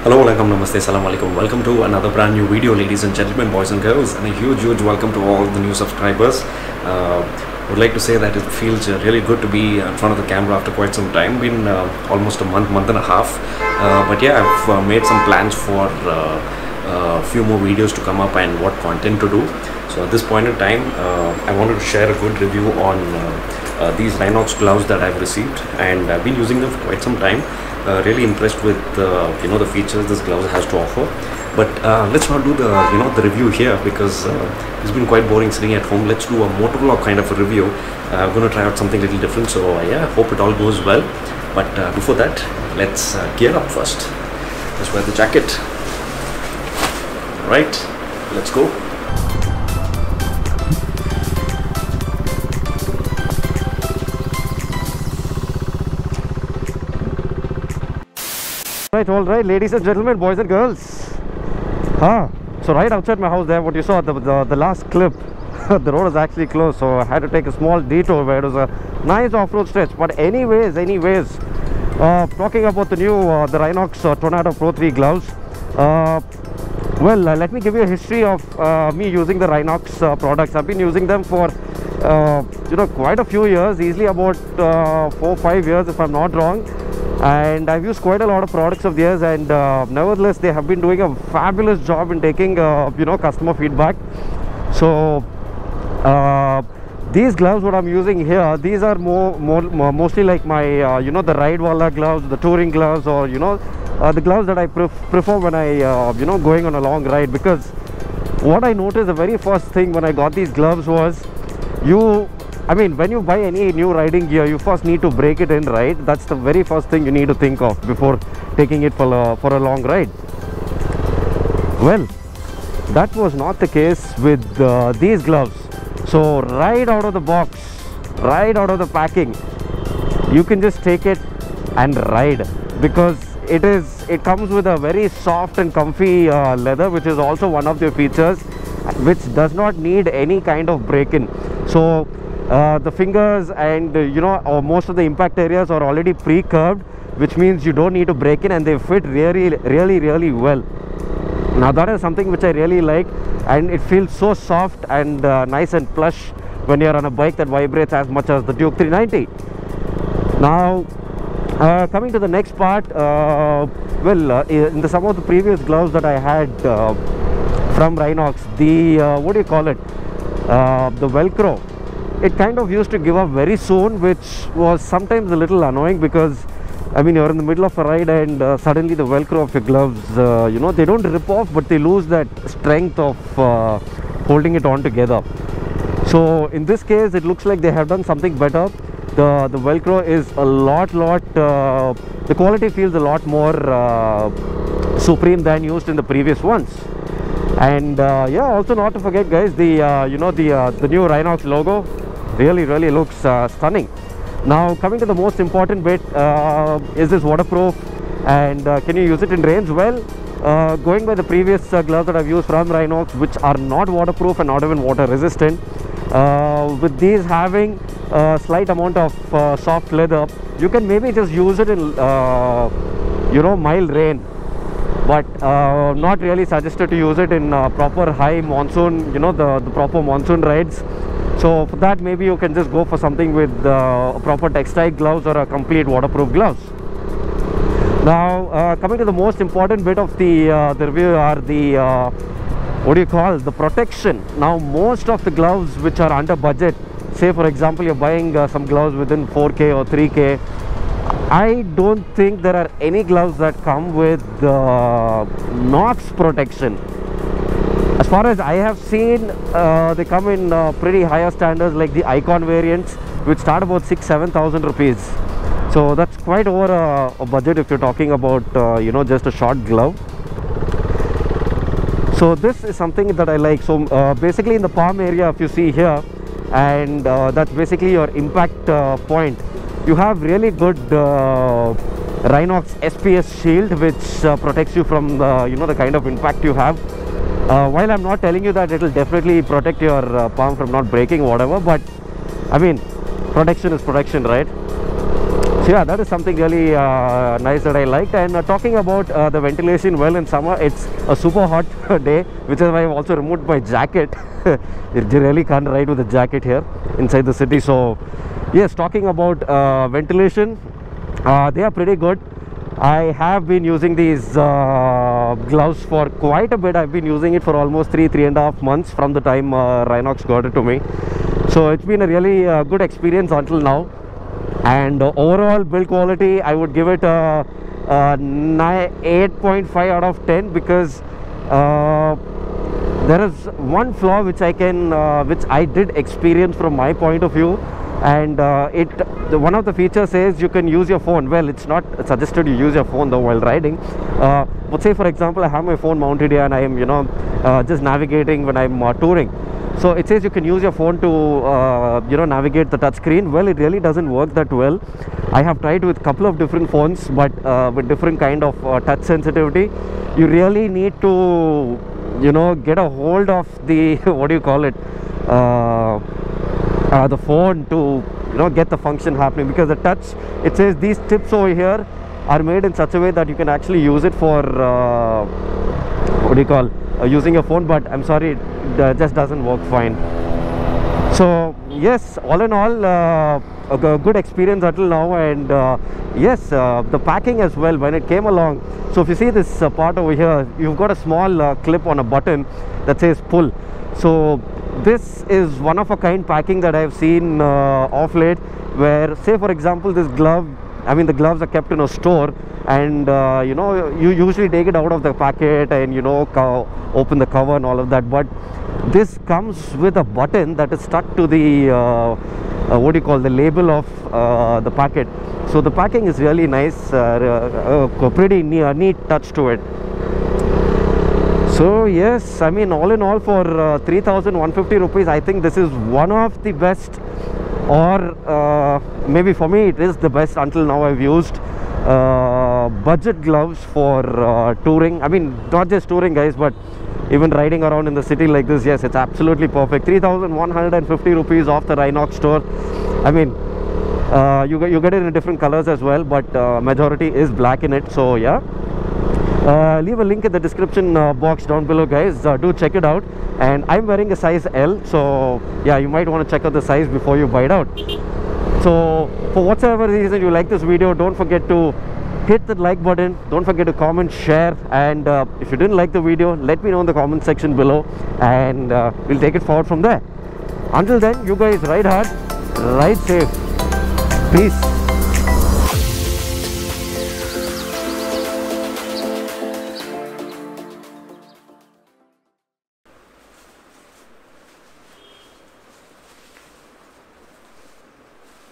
Hello, welcome, namaste, salam alaikum. Welcome to another brand new video, ladies and gentlemen, boys and girls, and a huge welcome to all the new subscribers. Would like to say that it feels really good to be in front of the camera after quite some time. Been almost a month and a half. But yeah, I've made some plans for a few more videos to come up and what content to do. So at this point in time, I wanted to share a good review on these Rhinox gloves that I've received, and I've been using them for quite some time. Really impressed with the features this glove has to offer. But let's not do the review here because it's been quite boring sitting at home. Let's do a motovlog kind of a review. I'm going to try out something a little different, so yeah, hope it all goes well. But before that, let's gear up first. Let's wear the jacket. Right, let's go. All right, ladies and gentlemen, boys and girls. So right outside my house there, what you saw, the last clip, the road is actually closed, so I had to take a small detour where it was a nice off-road stretch. But anyways, talking about the new, the Rhinox Tornado Pro 3 gloves. Let me give you a history of me using the Rhinox products. I've been using them for, quite a few years, easily about 4-5 years if I'm not wrong. And I've used quite a lot of products of theirs, and nevertheless they have been doing a fabulous job in taking customer feedback. So these gloves what I'm using here, these are mostly like my the Ride Wala gloves, the touring gloves, or the gloves that I prefer when I going on a long ride. Because what I noticed, the very first thing when I got these gloves was, when you buy any new riding gear, you first need to break it in, right? That's the very first thing you need to think of before taking it for a long ride. Well, that was not the case with these gloves. So right out of the box, right out of the packing, you can just take it and ride, because it comes with a very soft and comfy leather, which is also one of their features, which does not need any kind of break-in. So the fingers and or most of the impact areas are already pre-curved, which means you don't need to break in, and they fit really well. Now that is something which I really like, and it feels so soft and nice and plush when you're on a bike that vibrates as much as the Duke 390. Now coming to the next part, in some of the previous gloves that I had from Rhinox, the what do you call it, the Velcro, it kind of used to give up very soon, which was sometimes a little annoying, because you're in the middle of a ride and suddenly the Velcro of your gloves, they don't rip off, but they lose that strength of holding it on together. So in this case, it looks like they have done something better. The Velcro is a lot the quality feels a lot more supreme than used in the previous ones. And also not to forget, guys, the new Rhinox logo really looks stunning. Now coming to the most important bit, is this waterproof, and can you use it in rains? Well, going by the previous gloves that I've used from Rhinox, which are not waterproof and not even water resistant, with these having a slight amount of soft leather, you can maybe just use it in mild rain, but not really suggested to use it in proper high monsoon, the proper monsoon rides. So for that, maybe you can just go for something with proper textile gloves or a complete waterproof gloves. Now coming to the most important bit of the review are the the protection. Now most of the gloves which are under budget, say for example you're buying some gloves within 4K or 3K, I don't think there are any gloves that come with NOx protection. As far as I have seen, they come in pretty higher standards, like the Icon variants, which start about 6,000-7,000 rupees. So that's quite over a budget if you're talking about just a short glove. So this is something that I like. So basically in the palm area, if you see here, and that's basically your impact point, you have really good Rhinox SPS shield, which protects you from the kind of impact you have. While I'm not telling you that it will definitely protect your palm from not breaking, whatever, but protection is protection, right? So yeah, that is something really nice that I liked. And talking about the ventilation, well, in summer it's a super hot day, which is why I've also removed my jacket. You really can't ride with a jacket here inside the city. So yes, talking about ventilation, they are pretty good. I have been using these gloves for quite a bit. I've been using it for almost 3.5 months from the time Rhinox got it to me. So it's been a really good experience until now. And overall build quality, I would give it a 8.5 out of 10, because there is one flaw which I did experience from my point of view. And one of the features says you can use your phone. Well, it's not suggested you use your phone though while riding. But say for example, I have my phone mounted here and I am just navigating when I'm touring. So it says you can use your phone to navigate the touch screen. Well, it really doesn't work that well. I have tried with a couple of different phones, but with different kind of touch sensitivity. You really need to get a hold of the what do you call it, the phone to get the function happening, because the touch, it says these tips over here are made in such a way that you can actually use it for what do you call, using your phone, but I'm sorry, it just doesn't work fine. So yes, all in all, a good experience until now. And yes, the packing as well when it came along. So if you see this part over here, you've got a small clip on a button that says pull. So this is one of a kind packing that I've seen off late, where say for example this glove, I mean the gloves are kept in a store, and you usually take it out of the packet and open the cover and all of that, but this comes with a button that is stuck to the what do you call, the label of the packet. So the packing is really nice, pretty neat touch to it. So yes, I mean all in all, for 3,150 rupees, I think this is one of the best, or maybe for me it is the best until now I've used budget gloves for touring. I mean not just touring guys, but even riding around in the city like this. Yes, it's absolutely perfect. 3,150 rupees off the Rhinox store. I mean you get it in different colors as well, but majority is black in it. So yeah, leave a link in the description box down below guys. Do check it out. And I'm wearing a size L, so yeah, you might want to check out the size before you buy it out. So for whatsoever reason you like this video, don't forget to hit the like button, don't forget to comment, share, and if you didn't like the video, let me know in the comment section below, and we'll take it forward from there. Until then, you guys ride hard, ride safe. Peace.